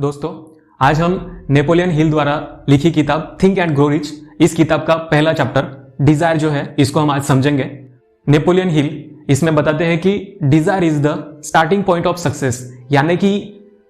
दोस्तों, आज हम नेपोलियन हिल द्वारा लिखी किताब थिंक एंड ग्रो रिच, इस किताब का पहला चैप्टर डिजायर जो है इसको हम आज समझेंगे। नेपोलियन हिल इसमें बताते हैं कि desire is the starting point of success, यानी कि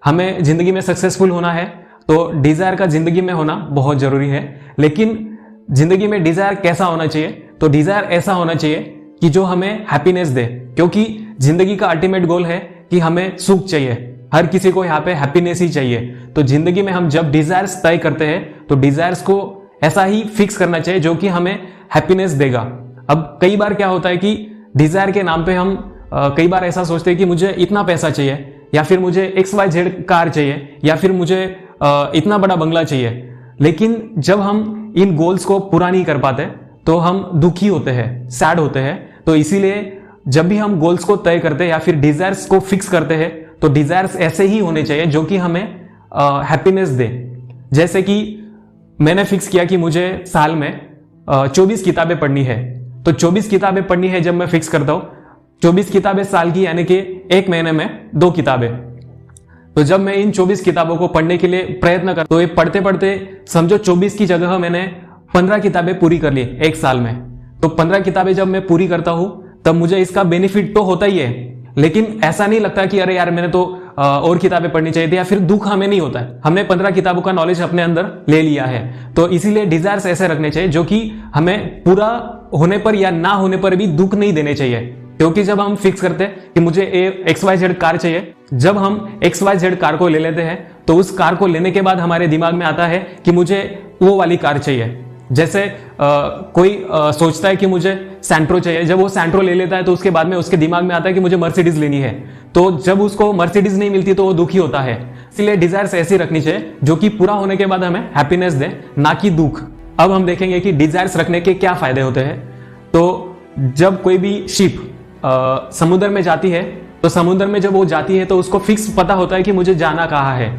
हमें जिंदगी में सक्सेसफुल होना है तो डिजायर का जिंदगी में होना बहुत जरूरी है। लेकिन जिंदगी में डिजायर कैसा होना चाहिए? तो डिजायर ऐसा होना चाहिए कि जो हमें हैप्पीनेस दे, क्योंकि जिंदगी का अल्टीमेट गोल है कि हमें सुख चाहिए। हर किसी को यहाँ पे हैप्पीनेस ही चाहिए। तो जिंदगी में हम जब डिजायर्स तय करते हैं तो डिजायर्स को ऐसा ही फिक्स करना चाहिए जो कि हमें हैप्पीनेस देगा। अब कई बार क्या होता है कि डिजायर के नाम पे हम कई बार ऐसा सोचते हैं कि मुझे इतना पैसा चाहिए, या फिर मुझे XYZ कार चाहिए, या फिर मुझे इतना बड़ा बंगला चाहिए। लेकिन जब हम इन गोल्स को पूरा नहीं कर पाते तो हम दुखी होते हैं, सैड होते हैं। तो इसीलिए जब भी हम गोल्स को तय करते हैं या फिर डिजायर्स को फिक्स करते हैं तो डिजायर्स ऐसे ही होने चाहिए जो कि हमें हैप्पीनेस दे। जैसे कि मैंने फिक्स किया कि मुझे साल में 24 किताबें पढ़नी है, तो 24 किताबें पढ़नी है। जब मैं फिक्स करता हूं 24 किताबें साल की, यानी कि एक महीने में 2 किताबें। तो जब मैं इन 24 किताबों को पढ़ने के लिए प्रयत्न करता तो ये पढ़ते पढ़ते समझो 24 की जगह मैंने 15 किताबें पूरी कर ली एक साल में। तो 15 किताबें जब मैं पूरी करता हूं तब मुझे इसका बेनिफिट तो होता ही है, लेकिन ऐसा नहीं लगता कि अरे यार मैंने तो और किताबें पढ़नी चाहिए थी, या फिर दुख हमें नहीं होता है, हमने 15 किताबों का नॉलेज अपने अंदर ले लिया है। तो इसीलिए डिजायर्स ऐसे रखने चाहिए जो कि हमें पूरा होने पर या ना होने पर भी दुख नहीं देने चाहिए। क्योंकि जब हम फिक्स करते हैं कि मुझे XYZ कार चाहिए, जब हम XYZ कार को ले लेते हैं तो उस कार को लेने के बाद हमारे दिमाग में आता है कि मुझे वो वाली कार चाहिए। जैसे कोई सोचता है कि मुझे सैंट्रो चाहिए, जब वो सैंट्रो ले लेता है तो उसके बाद में उसके दिमाग में आता है कि मुझे मर्सिडीज लेनी है। तो जब उसको मर्सिडीज नहीं मिलती तो वो दुखी होता है। इसलिए डिजायर्स ऐसी रखनी चाहिए जो कि पूरा होने के बाद हमें हैप्पीनेस दे, ना कि दुख। अब हम देखेंगे कि डिजायर्स रखने के क्या फायदे होते हैं। तो जब कोई भी शिप समुद्र में जाती है तो समुद्र में जब वो जाती है तो उसको फिक्स पता होता है कि मुझे जाना कहाँ है।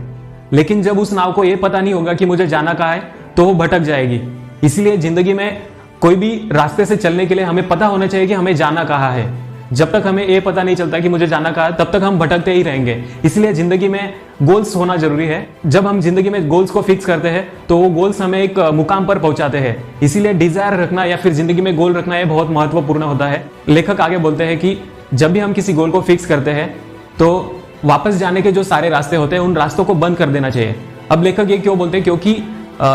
लेकिन जब उस नाव को ये पता नहीं होगा कि मुझे जाना कहाँ है तो वो भटक जाएगी। इसलिए जिंदगी में कोई भी रास्ते से चलने के लिए हमें पता होना चाहिए कि हमें जाना कहाँ है। जब तक हमें ये पता नहीं चलता कि मुझे जाना कहाँ है तब तक हम भटकते ही रहेंगे। इसलिए जिंदगी में गोल्स होना जरूरी है। जब हम जिंदगी में गोल्स को फिक्स करते हैं तो वो गोल्स हमें एक मुकाम पर पहुंचाते हैं। इसीलिए डिजायर रखना या फिर जिंदगी में गोल रखना ये बहुत महत्वपूर्ण होता है। लेखक आगे बोलते हैं कि जब भी हम किसी गोल को फिक्स करते हैं तो वापस जाने के जो सारे रास्ते होते हैं उन रास्तों को बंद कर देना चाहिए। अब लेखक ये क्यों बोलते हैं? क्योंकि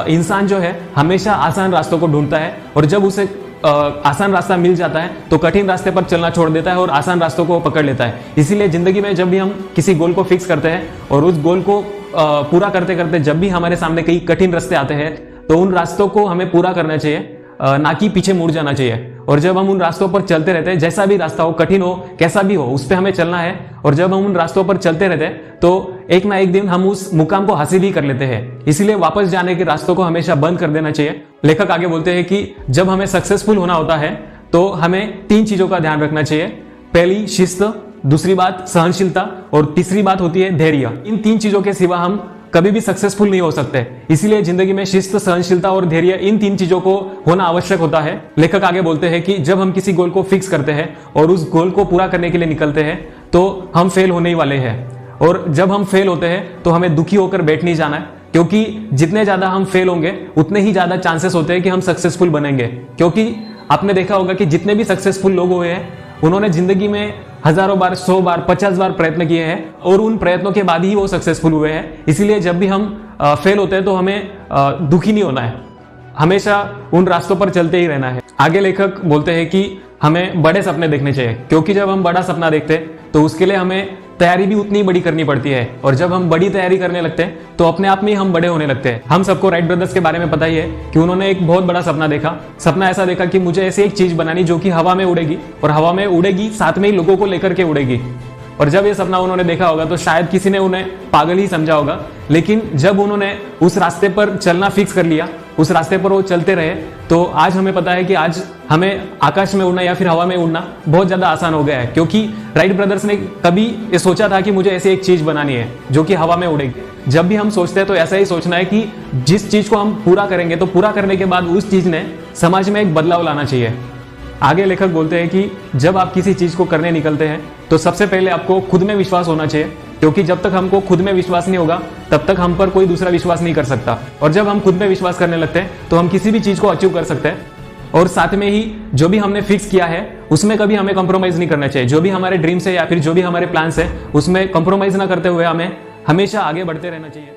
इंसान जो है हमेशा आसान रास्तों को ढूंढता है, और जब उसे आसान रास्ता मिल जाता है तो कठिन रास्ते पर चलना छोड़ देता है और आसान रास्तों को पकड़ लेता है। इसीलिए जिंदगी में जब भी हम किसी गोल को फिक्स करते हैं और उस गोल को पूरा करते करते जब भी हमारे सामने कई कठिन रास्ते आते हैं तो उन रास्तों को हमें पूरा करना चाहिए, ना कि पीछे मुड़ जाना चाहिए। और जब हम उन रास्तों पर चलते रहते हैं, जैसा भी रास्ता हो, कठिन हो, कैसा भी हो, उस पर हमें चलना है। और जब हम उन रास्तों पर चलते रहते हैं तो एक ना एक दिन हम उस मुकाम को हासिल ही कर लेते हैं। इसीलिए वापस जाने के रास्तों को हमेशा बंद कर देना चाहिए। लेखक आगे बोलते हैं कि जब हमें सक्सेसफुल होना होता है तो हमें 3 चीजों का ध्यान रखना चाहिए। पहली शिस्त, दूसरी बात सहनशीलता, और तीसरी बात होती है धैर्य। इन 3 चीजों के सिवा हम कभी भी सक्सेसफुल नहीं हो सकते। इसीलिए जिंदगी में शिस्त, सहनशीलता और धैर्य, इन 3 चीजों को होना आवश्यक होता है। लेखक आगे बोलते हैं कि जब हम किसी गोल को फिक्स करते हैं और उस गोल को पूरा करने के लिए निकलते हैं तो हम फेल होने ही वाले हैं। और जब हम फेल होते हैं तो हमें दुखी होकर बैठ नहीं जाना है, क्योंकि जितने ज्यादा हम फेल होंगे उतने ही ज्यादा चांसेस होते हैं कि हम सक्सेसफुल बनेंगे। क्योंकि आपने देखा होगा कि जितने भी सक्सेसफुल लोग हुए हैं उन्होंने जिंदगी में हजारों बार, 100 बार, 50 बार प्रयत्न किए हैं, और उन प्रयत्नों के बाद ही वो सक्सेसफुल हुए हैं। इसीलिए जब भी हम फेल होते हैं तो हमें दुखी नहीं होना है, हमेशा उन रास्तों पर चलते ही रहना है। आगे लेखक बोलते हैं कि हमें बड़े सपने देखने चाहिए, क्योंकि जब हम बड़ा सपना देखते हैं तो उसके लिए हमें तैयारी भी उतनी बड़ी करनी पड़ती है। और जब हम बड़ी तैयारी करने लगते हैं तो अपने आप में ही हम बड़े होने लगते हैं। हम सबको राइट ब्रदर्स के बारे में पता ही है कि उन्होंने एक बहुत बड़ा सपना देखा। सपना ऐसा देखा कि मुझे ऐसी एक चीज बनानी जो कि हवा में उड़ेगी, और हवा में उड़ेगी साथ में ही लोगों को लेकर के उड़ेगी। और जब ये सपना उन्होंने देखा होगा तो शायद किसी ने उन्हें पागल ही समझा होगा, लेकिन जब उन्होंने उस रास्ते पर चलना फिक्स कर लिया, उस रास्ते पर वो चलते रहे, तो आज हमें पता है कि आज हमें आकाश में उड़ना या फिर हवा में उड़ना बहुत ज्यादा आसान हो गया है। क्योंकि राइट ब्रदर्स ने कभी ये सोचा था कि मुझे ऐसी एक चीज बनानी है जो कि हवा में उड़ेगी। जब भी हम सोचते हैं तो ऐसा ही सोचना है कि जिस चीज को हम पूरा करेंगे तो पूरा करने के बाद उस चीज ने समाज में एक बदलाव लाना चाहिए। आगे लेखक बोलते हैं कि जब आप किसी चीज को करने निकलते हैं तो सबसे पहले आपको खुद में विश्वास होना चाहिए, क्योंकि जब तक हमको खुद में विश्वास नहीं होगा तब तक हम पर कोई दूसरा विश्वास नहीं कर सकता। और जब हम खुद में विश्वास करने लगते हैं तो हम किसी भी चीज को अचीव कर सकते हैं। और साथ में ही जो भी हमने फिक्स किया है उसमें कभी हमें कंप्रोमाइज नहीं करना चाहिए। जो भी हमारे ड्रीम्स है या फिर जो भी हमारे प्लान्स है उसमें कंप्रोमाइज ना करते हुए हमें हमेशा आगे बढ़ते रहना चाहिए।